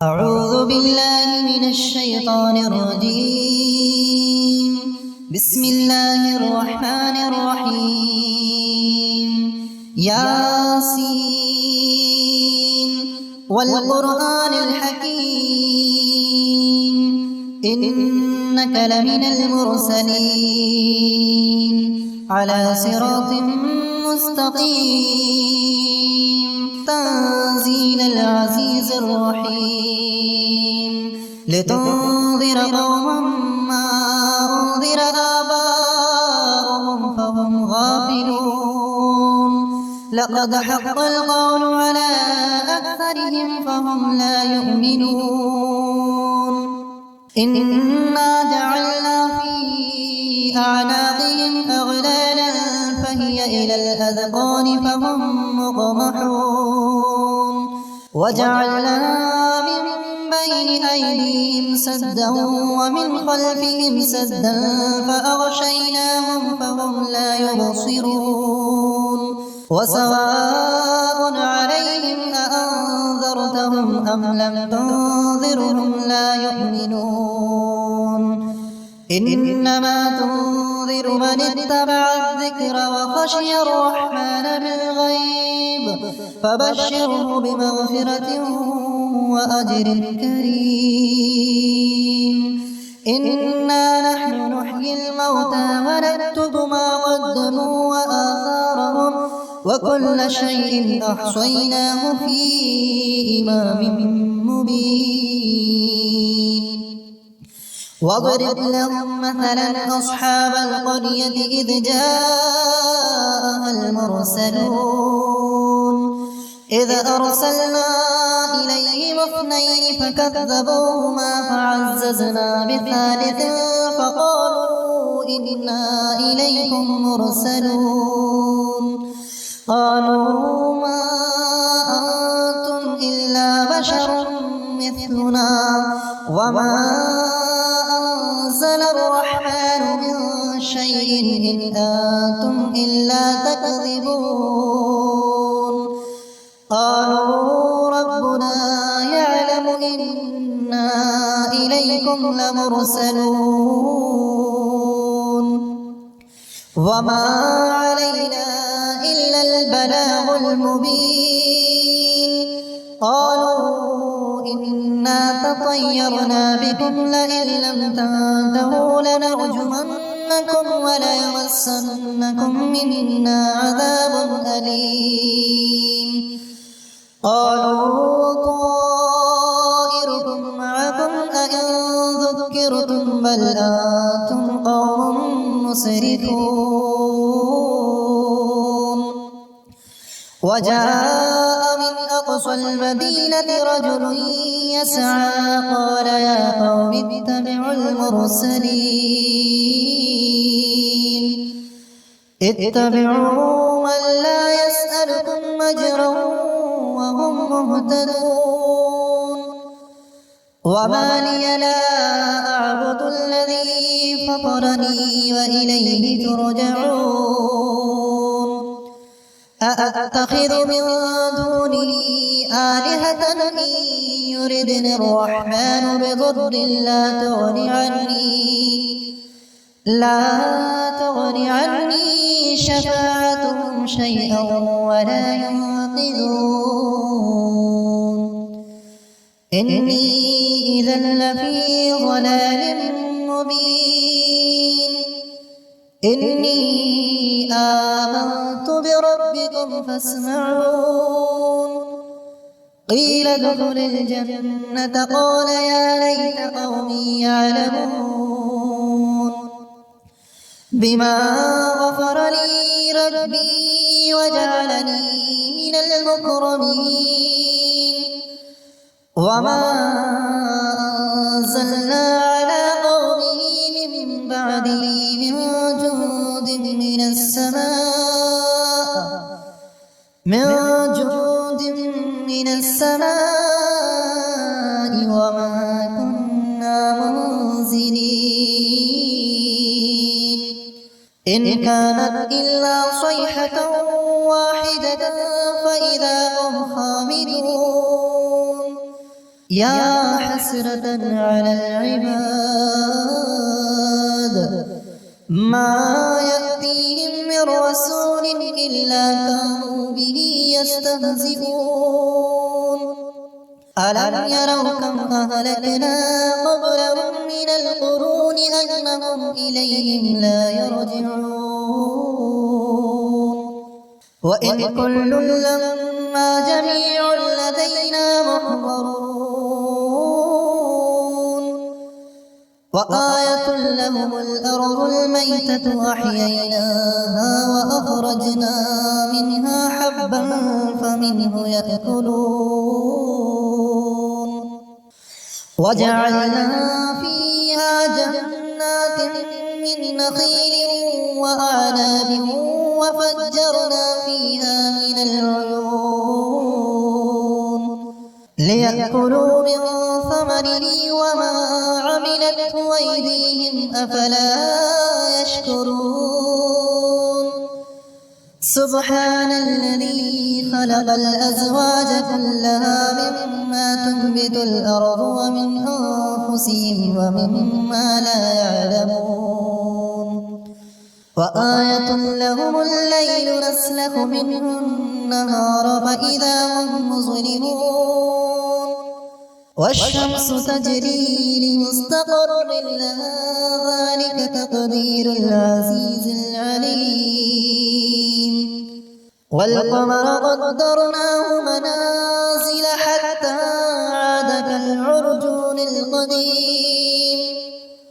أعوذ بالله من الشيطان الرجيم. بسم الله الرحمن الرحيم. ياسين والقرآن الحكيم إنك لمن المرسلين على صراط مستقيم تنزيل العزيز الرحيم لتنذر قوما ما أنذر آباؤهم فهم غافلون لقد حق القول على أكثرهم فهم لا يؤمنون إنا جعلنا في أعناقهم أغلالا فهي إلى الأذقان فهم مقمحون وجعلنا من بين أيديهم سدا ومن خلفهم سدا فأغشيناهم فهم لا يبصرون وسواء عليهم أأنذرتهم أم لم تنذرهم لا يؤمنون إنما تنذر من اتبع الذكر وخشي الرحمن بالغيب فبشره بمغفرة وأجر كريم. إنا نحن نحيي الموتى ونكتب ما قدموا وآثارهم وكل شيء أحصيناه في إمام مبين. واضرب لهم مثلا أصحاب القرية إذ جاءها المرسلون إذ أرسلنا إليهم اثنين فكذبوهما فعززنا بثالث فقالوا إنا إليكم مرسلون قالوا ما أنتم إلا بشر مثلنا وما أنزل الرحمن من شيء إن أنتم إلا تكذبون قالوا ربنا يعلم إنا إليكم لمرسلون وما علينا إلا البلاغ المبين قالوا إنا تطيرنا بكم لئن لم تنتهوا لنرجمنكم وليمسنكم منا عذاب أليم قالوا طائركم معكم أئن ذكرتم بل أنتم قوم مسرفون وجاء من أقصى المدينة رجل يسعى قال يا قوم اتبعوا المرسلين اتبعوا من لا يسألكم أجرا وهم مهتدون وما لي لا أعبد الذي فطرني وإليه ترجعون أأتخذ من دونه آلهة إن يردني الرحمن بضر لا تغن عني شفاعتهم شيئا ولا ينقذون إني إذا لفي ضلال مبين إني آمنت بربكم فاسمعون قيل ادخل الجنة قال يا ليت قومي يعلمون بما غفر لي ربي وجعلني من المكرمين وما أنزلنا على قومه من بعده من جند من السماء وما كنا منزلين إن كانت إلا صيحة واحدة فإذا هم خامدون يا حسرة على العباد ما يأتيهم من رسول إلا كانوا به يستهزئون ألم يروا كم أهلكنا قبلهم من القرون أنهم إليهم لا يرجعون وإن كل لما جميع لدينا محضرون وآية لهم الأرض الميتة أحييناها وأخرجنا منها حبا فمنه يأكلون وجعلنا فيها جنات من نخيل وأعناب وفجرنا فيها من العيون ليأكلوا من ثمره وما عملته أيديهم أفلا يشكرون سبحان الذي خلق الأزواج كلها مما تنبت الأرض ومن أنفسهم ومما لا يعلمون وآية لهم الليل نسلخ منه النهار فإذا هم مظلمون والشمس تجري لمستقر لها ذلك تقدير العزيز العليم والقمر قدرناه منازل حتى عاد كالعرجون القديم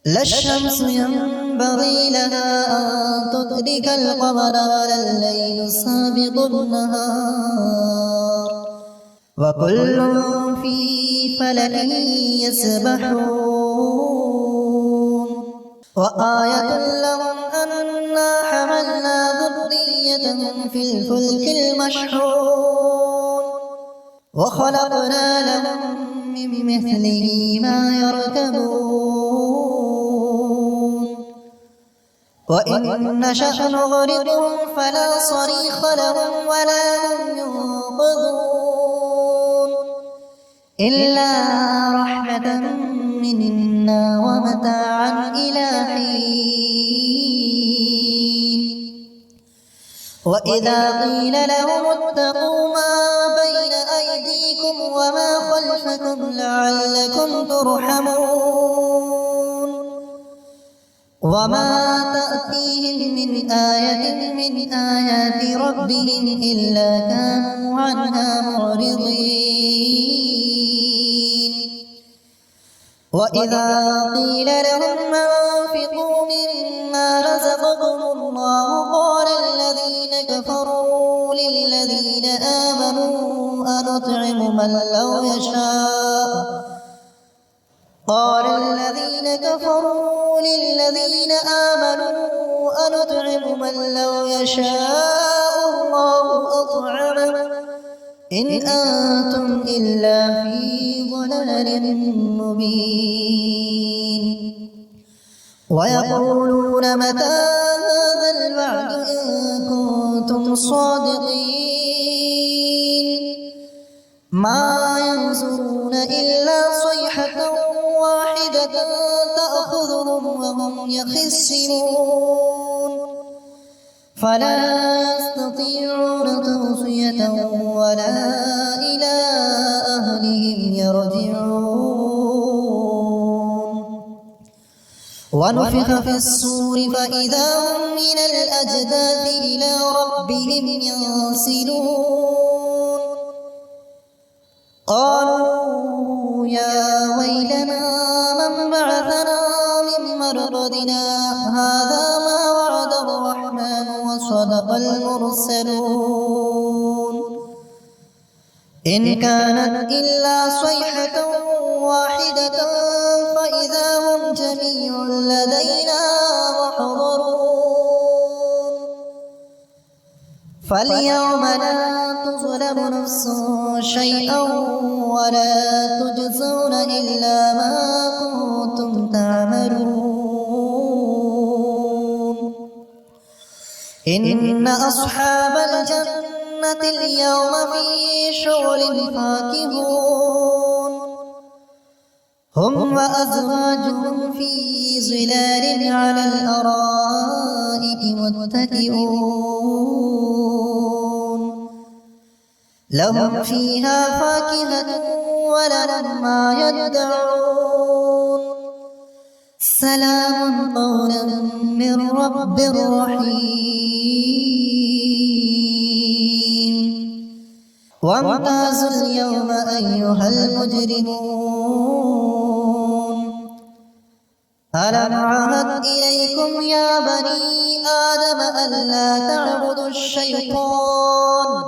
لا الشمس ينبغي لها أن تدرك القمر ولا الليل سابق النهار وكل في فلك يسبحون وآية لهم أنا حملنا ذريتهم في الفلك المشحون وخلقنا لهم من مثله ما يركبون وإن نشأ نغرقهم فلا صريخ لهم ولا هم ينقذون إلا رحمة منا ومتاعا إلى حين وإذا قيل لهم اتقوا ما بين أيديكم وما خلفكم لعلكم ترحمون وما تأتيهم من آية من آيات ربهم إلا كانوا عنها معرضين وإذا قيل لهم أنفقوا مما رزقكم الله قال الذين كفروا للذين آمنوا أنطعم من لو يشاء قال الذين كفروا للذين آمنوا أنطعم من لو يشاء الله أطعمه إن أنتم إلا في ضلال مبين ويقولون متى هذا الوعد إن كنتم صادقين ما ينظرون إلا صيحة واحدة تأخذهم وهم يخصمون فلا يستطيعون توصية ولا إلى أهلهم يرجعون ونفخ في الصور فإذا هم من الأجداث إلى ربهم ينسلون قالوا يا ويلنا من بعثنا من مرقدنا هذا ما وعد الرحمن وصدق المرسلون إن كانت إلا صيحة واحدة فإذا هم جميع لدينا محضرون فاليوم لا تظلم نفس شيئا ولا تجزون إلا ما كنتم تعملون إن أصحاب الجنة اليوم في شغل فاكهون هم وأزواجهم في ظلال على الأرائك متكئون لهم فيها فاكهة ولهم ما يدعون سلام قولا من رب رحيم وامتازوا اليوم أيها المجرمون ألم أعهد إليكم يا بني آدم ألا تعبدوا الشيطان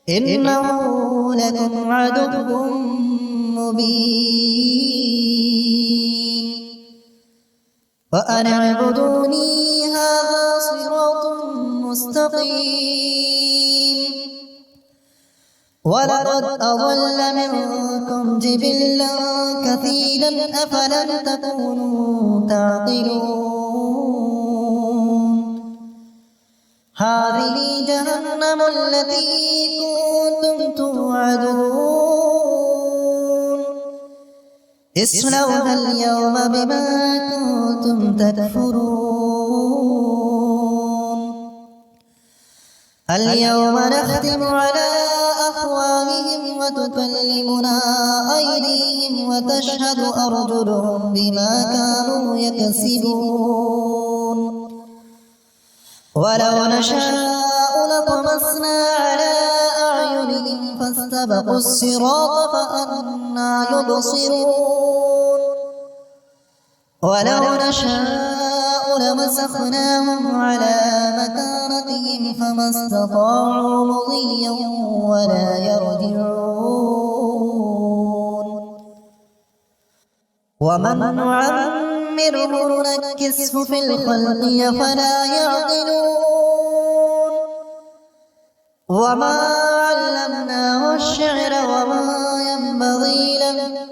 إنه لكم عدو مبين وأن اعبدوني هذا صراط مستقيم ولقد أضل منكم جبلا كثيرا أفلم تكونوا تعقلون هذه جهنم التي كنتم توعدون اصلوها اليوم بما كنتم تكفرون اليوم نختم على أفواههم وتكلمنا أيديهم وتشهد أرجلهم بما كانوا يكسبون ولو نشاء لطمسنا على أعينهم فاستبقوا الصراط فأنى يبصرون ولو نشاء لمسخناهم على مكانتهم فما استطاعوا مضيا ولا يرجعون ومن نعمره نكسه في الخلق أفلا يعقلون وما علمناه الشعر وما ينبغي له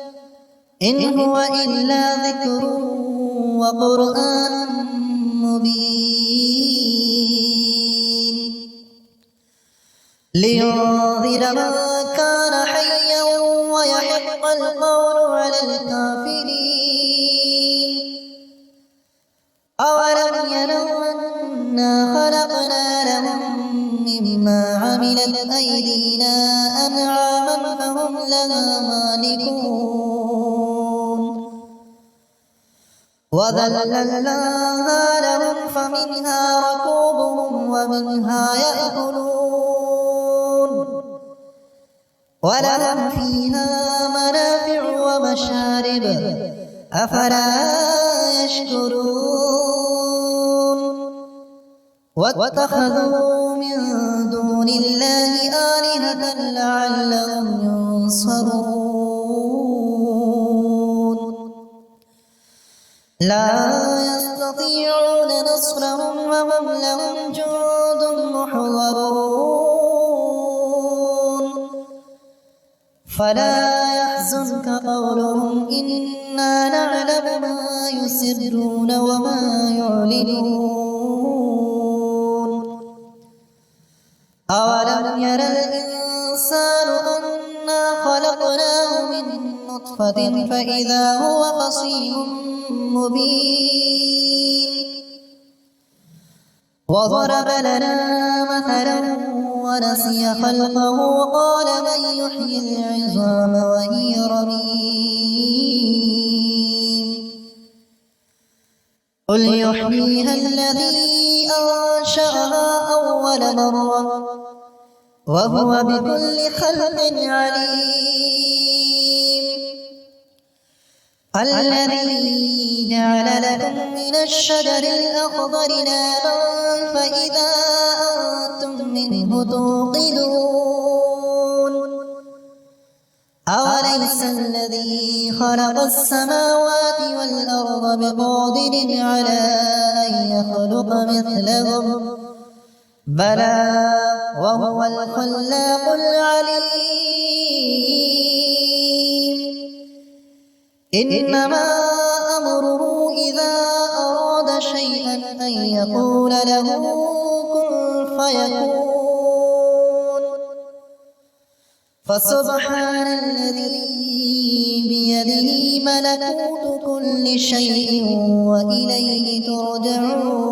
إن هو إلا ذكر وقرآن مبين لينذر من كان حيا ويحق القول على الكافرين أولم يروا أنا خلقنا لهم مما عملت أيدينا أنعاما فهم لها مالكون وذللناها لهم فمنها ركوبهم ومنها يأكلون ولهم فيها منافع ومشارب أفلا يشكرون واتخذوا من دون الله آلهة لعلهم ينصرون لا يستطيعون نصرهم وهم لهم جند محضرون فلا يحزنك قولهم إنا نعلم ما يسرون وما يعلنون أولم ير الإنسان أنا خلقناه من نطفة فإذا هو خصيم مبين وضرب لنا مثلا ونسي خلقه قال من يحيي العظام وهي رميم قل يحييها الذي أنشأها أول مرة وهو بكل خلق عليم الذي جعل لكم من الشجر الأخضر نارا فإذا أنتم منه توقدون أوليس الذي خلق السماوات والأرض بقادر على أن يخلق مثلهم بلى وهو الخلاق العليم إنما أمره إذا أراد شيئا أن يقول له كن فيكون فسبحان الذي بيده ملكوت كل شيء وإليه ترجعون